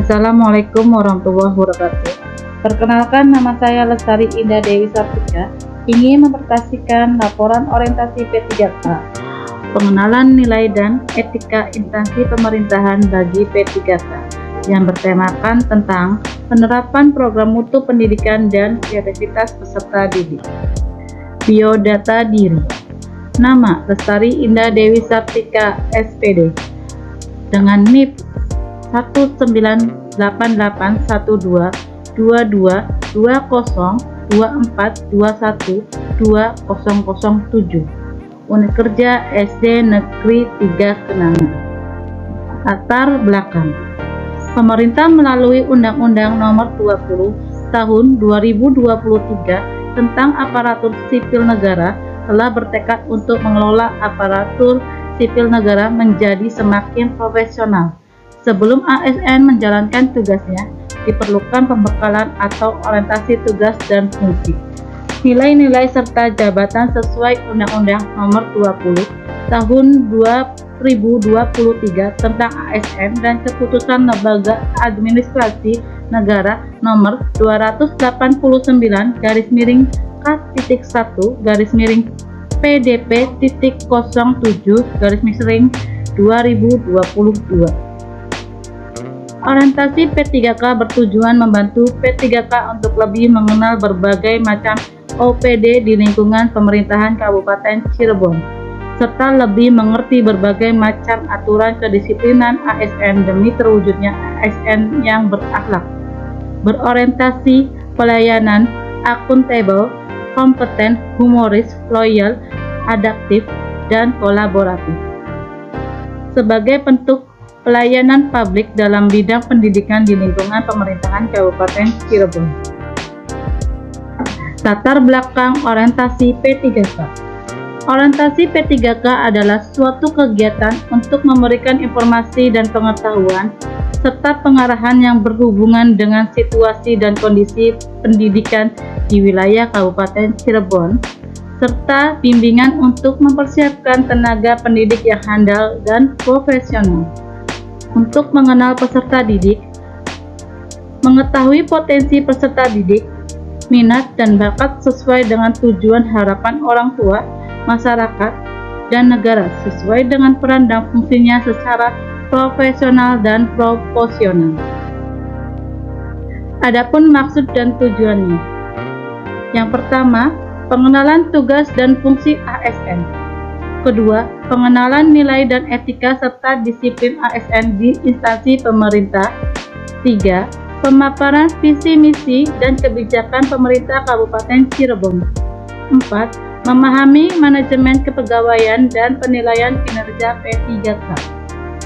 Assalamualaikum warahmatullahi wabarakatuh. Perkenalkan, nama saya Lestari Indah Dewi Sartika, ingin mempresentasikan laporan orientasi P3K, pengenalan nilai dan etika instansi pemerintahan bagi P3K, yang bertemakan tentang penerapan program mutu pendidikan dan kreativitas peserta didik. Biodata diri. Nama Lestari Indah Dewi Sartika, SPD, dengan NIP 19882222024212007, Unit Kerja SD Negeri 3 Kenanga. Latar belakang. Pemerintah melalui Undang-Undang Nomor 20 Tahun 2023 tentang Aparatur Sipil Negara telah bertekad untuk mengelola aparatur sipil negara menjadi semakin profesional. Sebelum ASN menjalankan tugasnya, diperlukan pembekalan atau orientasi tugas dan fungsi, nilai-nilai serta jabatan sesuai Undang-Undang Nomor 20 Tahun 2023 tentang ASN dan Keputusan Lembaga Administrasi Negara Nomor 289-PDP.07-2022. Orientasi P3K bertujuan membantu P3K untuk lebih mengenal berbagai macam OPD di lingkungan pemerintahan Kabupaten Cirebon, serta lebih mengerti berbagai macam aturan kedisiplinan ASN demi terwujudnya ASN yang berakhlak, berorientasi pelayanan, akuntabel, kompeten, humoris, loyal, adaptif, dan kolaboratif. Sebagai bentuk pelayanan publik dalam bidang pendidikan di lingkungan pemerintahan Kabupaten Cirebon. Latar belakang orientasi P3K. Orientasi P3K adalah suatu kegiatan untuk memberikan informasi dan pengetahuan serta pengarahan yang berhubungan dengan situasi dan kondisi pendidikan di wilayah Kabupaten Cirebon, serta bimbingan untuk mempersiapkan tenaga pendidik yang handal dan profesional untuk mengenal peserta didik, mengetahui potensi peserta didik, minat dan bakat sesuai dengan tujuan harapan orang tua, masyarakat, dan negara sesuai dengan peran dan fungsinya secara profesional dan proporsional. Adapun maksud dan tujuannya. Yang pertama, pengenalan tugas dan fungsi ASN. Kedua, pengenalan nilai dan etika serta disiplin ASN di instansi pemerintah. Tiga, pemaparan visi misi dan kebijakan pemerintah Kabupaten Cirebon. Empat, memahami manajemen kepegawaian dan penilaian kinerja P3K.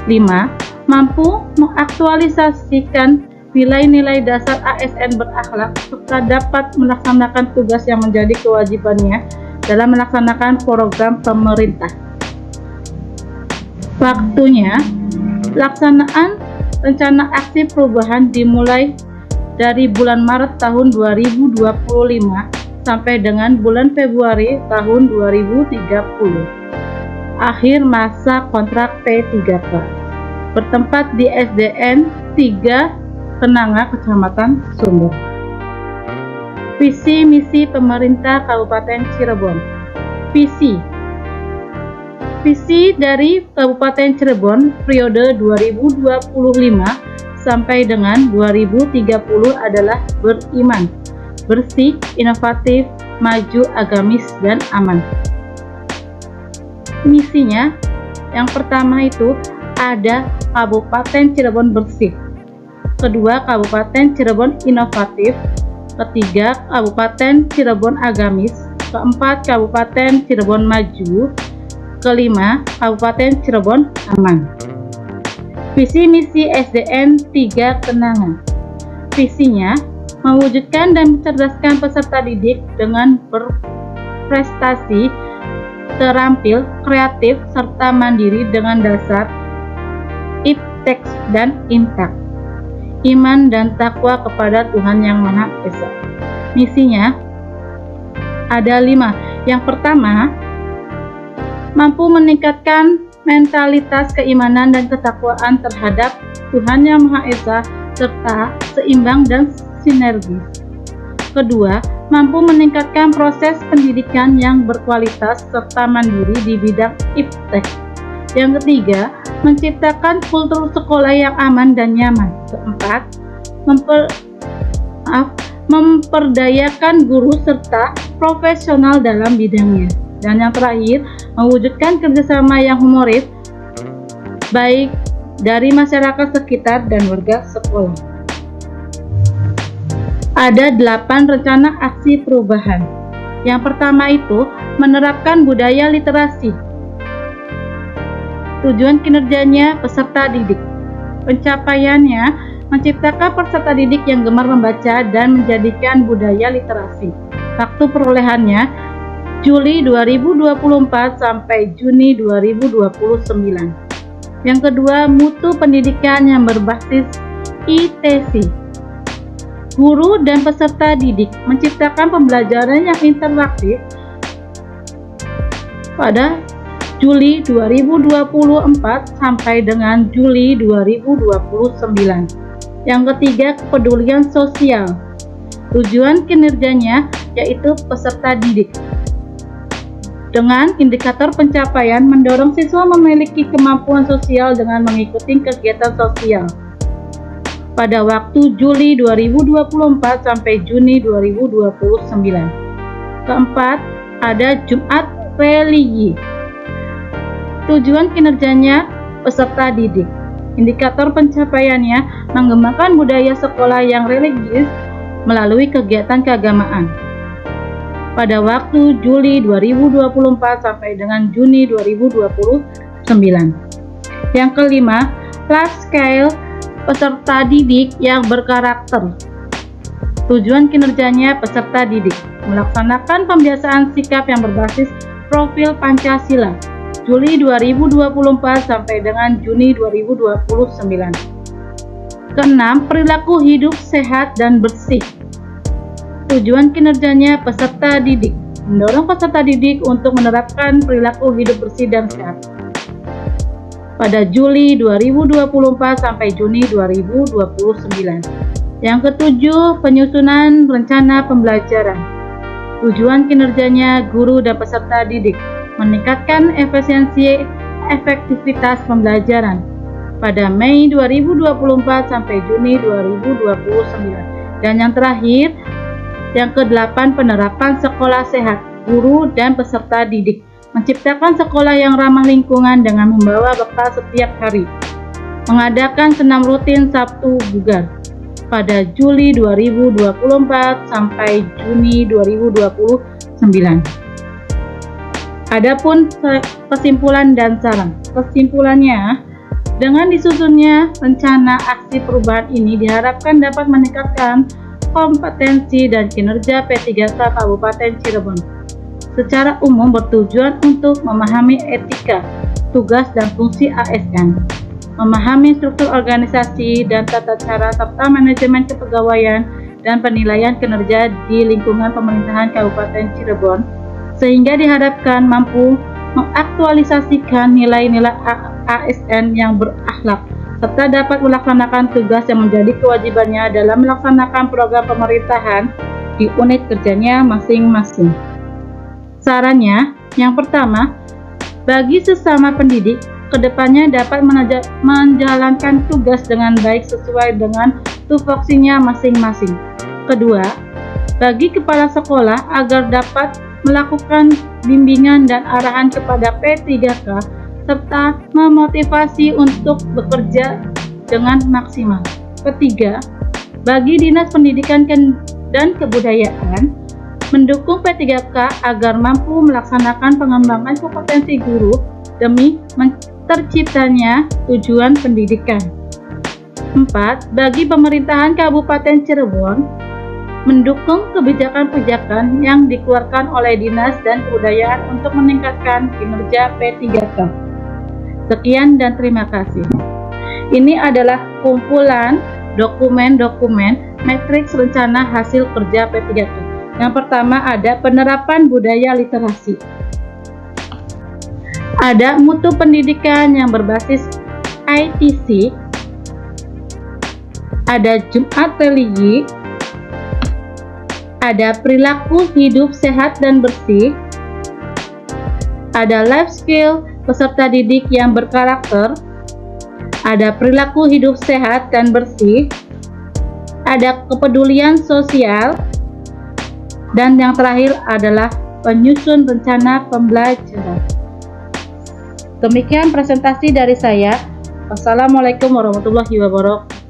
5. Mampu mengaktualisasikan nilai-nilai dasar ASN berakhlak serta dapat melaksanakan tugas yang menjadi kewajibannya dalam melaksanakan program pemerintah. Waktunya, pelaksanaan rencana aksi perubahan dimulai dari bulan Maret tahun 2025 sampai dengan bulan Februari tahun 2030. Akhir masa kontrak P3K bertempat di SDN 3 Kenanga, Kecamatan Sumber. Visi misi pemerintah Kabupaten Cirebon. Visi dari Kabupaten Cirebon periode 2025 sampai dengan 2030 adalah beriman, bersih, inovatif, maju, agamis, dan aman. Misinya, yang pertama itu ada Kabupaten Cirebon bersih. Kedua, Kabupaten Cirebon inovatif. Ketiga, Kabupaten Cirebon agamis. Keempat, Kabupaten Cirebon maju. Kelima, Kabupaten Cirebon aman. Visi misi SDN 3 Kenanga. Visinya, mewujudkan dan mencerdaskan peserta didik dengan berprestasi, terampil, kreatif, serta mandiri dengan dasar iptek dan intak, iman dan takwa kepada Tuhan Yang Maha Esa. Misinya ada 5. Yang pertama, mampu meningkatkan mentalitas keimanan dan ketakwaan terhadap Tuhan Yang Maha Esa serta seimbang dan sinergis. Kedua, mampu meningkatkan proses pendidikan yang berkualitas serta mandiri di bidang iptek. Yang ketiga, menciptakan kultur sekolah yang aman dan nyaman. Keempat, memperdayakan guru serta profesional dalam bidangnya. Dan yang terakhir, mewujudkan kerjasama yang humoris baik dari masyarakat sekitar dan warga sekolah. Ada 8 rencana aksi perubahan. Yang pertama itu menerapkan budaya literasi. Tujuan kinerjanya peserta didik. Pencapaiannya menciptakan peserta didik yang gemar membaca dan menjadikan budaya literasi. Waktu perolehannya Juli 2024 sampai Juni 2029. Yang kedua, mutu pendidikan yang berbasis ITC. Guru dan peserta didik menciptakan pembelajaran yang interaktif pada Juli 2024 sampai dengan Juli 2029. Yang ketiga, kepedulian sosial. Tujuan kinerjanya yaitu peserta didik. Dengan indikator pencapaian mendorong siswa memiliki kemampuan sosial dengan mengikuti kegiatan sosial. Pada waktu Juli 2024 sampai Juni 2029. Keempat, ada Jumat Religi. Tujuan kinerjanya peserta didik. Indikator pencapaiannya mengembangkan budaya sekolah yang religius melalui kegiatan keagamaan. Pada waktu Juli 2024 sampai dengan Juni 2029. Yang kelima, life skill peserta didik yang berkarakter. Tujuan kinerjanya peserta didik melaksanakan pembiasaan sikap yang berbasis profil Pancasila Juli 2024 sampai dengan Juni 2029. Keenam, perilaku hidup sehat dan bersih. Tujuan kinerjanya peserta didik mendorong peserta didik untuk menerapkan perilaku hidup bersih dan sehat. Pada Juli 2024 sampai Juni 2029. Yang ketujuh, penyusunan rencana pembelajaran. Tujuan kinerjanya guru dan peserta didik meningkatkan efektivitas pembelajaran pada Mei 2024 sampai Juni 2029. Dan yang terakhir, yang kedelapan, penerapan sekolah sehat guru dan peserta didik. Menciptakan sekolah yang ramah lingkungan dengan membawa bekal setiap hari. Mengadakan senam rutin Sabtu Bugar pada Juli 2024 sampai Juni 2029. Adapun kesimpulan dan saran. Kesimpulannya, dengan disusunnya rencana aksi perubahan ini diharapkan dapat meningkatkan kompetensi dan kinerja P3K Kabupaten Cirebon. Secara umum bertujuan untuk memahami etika, tugas dan fungsi ASN, memahami struktur organisasi dan tata cara serta manajemen kepegawaian dan penilaian kinerja di lingkungan pemerintahan Kabupaten Cirebon, sehingga diharapkan mampu mengaktualisasikan nilai-nilai ASN yang berakhlak, serta dapat melaksanakan tugas yang menjadi kewajibannya dalam melaksanakan program pemerintahan di unit kerjanya masing-masing. Sarannya, yang pertama, bagi sesama pendidik, kedepannya dapat menjalankan tugas dengan baik sesuai dengan tupoksinya masing-masing. Kedua, bagi kepala sekolah agar dapat melakukan bimbingan dan arahan kepada P3K serta memotivasi untuk bekerja dengan maksimal. Ketiga, bagi Dinas Pendidikan dan Kebudayaan mendukung P3K agar mampu melaksanakan pengembangan kompetensi guru demi terciptanya tujuan pendidikan. 4. Bagi pemerintahan Kabupaten Cirebon mendukung kebijakan-kebijakan yang dikeluarkan oleh Dinas dan Kebudayaan untuk meningkatkan kinerja P3K. Sekian dan terima kasih. Ini adalah kumpulan dokumen-dokumen matriks rencana hasil kerja P3K. Yang pertama ada penerapan budaya literasi. Ada mutu pendidikan yang berbasis ITC. ada Jumat religi, ada perilaku hidup sehat dan bersih, ada life skill peserta didik yang berkarakter, ada perilaku hidup sehat dan bersih, ada kepedulian sosial, dan yang terakhir adalah penyusun rencana pembelajaran. Demikian presentasi dari saya. Wassalamualaikum warahmatullahi wabarakatuh.